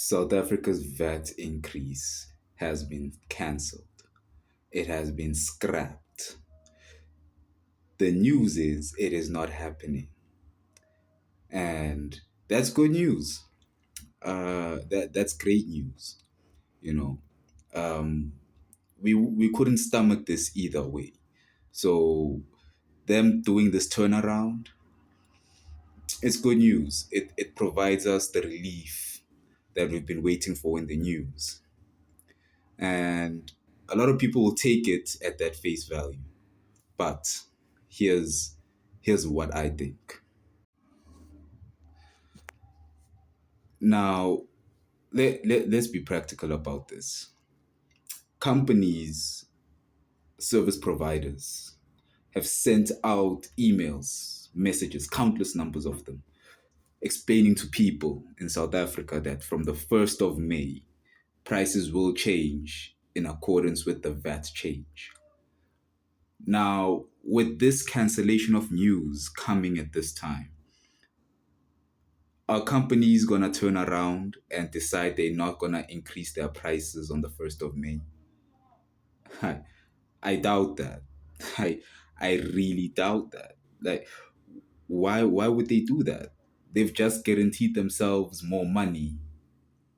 South Africa's VAT increase has been cancelled. It has been scrapped. The news is it is not happening. And that's good news. That's great news. You know, um, we couldn't stomach this either way. So them doing this turnaround, it's good news. It provides us the relief that we've been waiting for in the news. And a lot of people will take it at that face value. But here's here's what I think. Now, let's be practical about this. Companies, service providers have sent out emails, messages, countless numbers of them, explaining to people in South Africa that from the 1st of May, prices will change in accordance with the VAT change. Now, with this cancellation of news coming at this time, are companies gonna turn around and decide they're not gonna increase their prices on the 1st of May? I, I doubt that. I I really doubt that. Like, why would they do that? They've just guaranteed themselves more money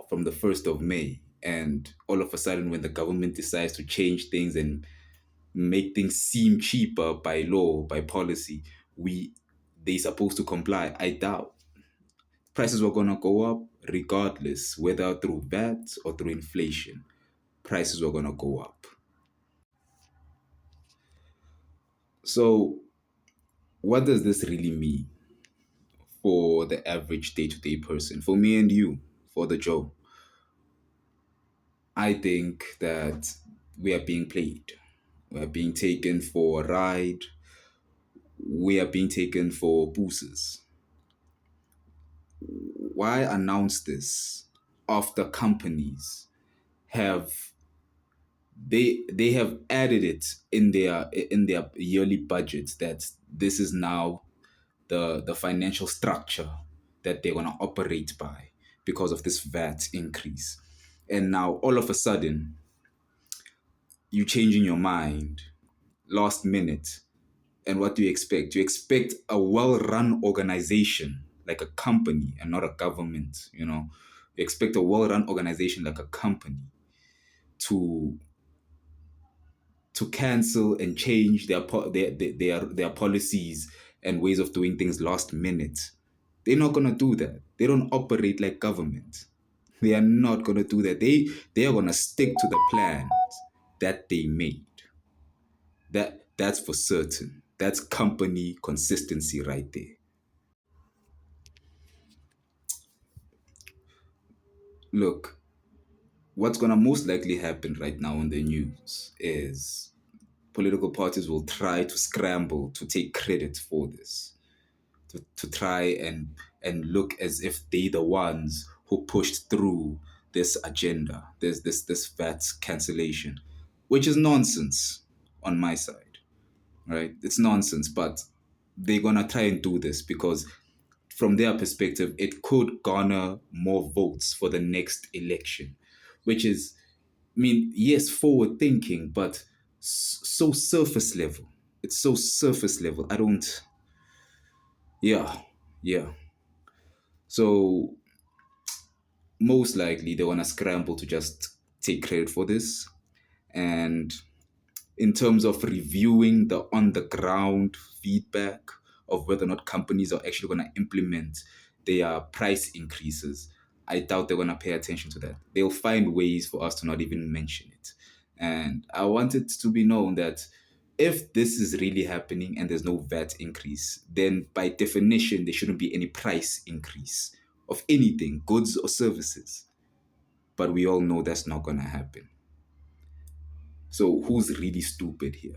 from the 1st of May. And all of a sudden, when the government decides to change things and make things seem cheaper by law, by policy, we they supposed to comply. I doubt. Prices were gonna go up regardless, whether through VAT or through inflation. Prices were gonna go up. So, what does this really mean for the average day-to-day person? For me and you, for the Joe, I think that we are being played. We are being taken for a ride. We are being taken for boosters. Why announce this after companies have they have added it in their yearly budgets that this is now the financial structure that they're gonna operate by because of this VAT increase. And now all of a sudden you changing your mind last minute. And what do you expect? You expect a well-run organization like a company and not a government, you know. You expect a well-run organization like a company to cancel and change their policies and ways of doing things last minute. They're not gonna do that. They don't operate like government. They are not gonna do that. They are gonna stick to the plans that they made. That's for certain. That's company consistency right there. Look, what's gonna most likely happen right now in the news is political parties will try to scramble to take credit for this, to try and look as if they the ones who pushed through this agenda, this VAT cancellation, which is nonsense on my side, right? It's nonsense, but they're gonna try and do this because from their perspective, it could garner more votes for the next election, which is, I mean, yes, forward thinking, but so surface level. It's so surface level. I don't, yeah, yeah. So most likely they want to scramble to just take credit for this. And in terms of reviewing the on the ground feedback of whether or not companies are actually going to implement their price increases, I doubt they're going to pay attention to that. They'll find ways for us to not even mention it. And I want it to be known that if this is really happening and there's no VAT increase, then by definition, there shouldn't be any price increase of anything, goods or services. But we all know that's not going to happen. So who's really stupid here?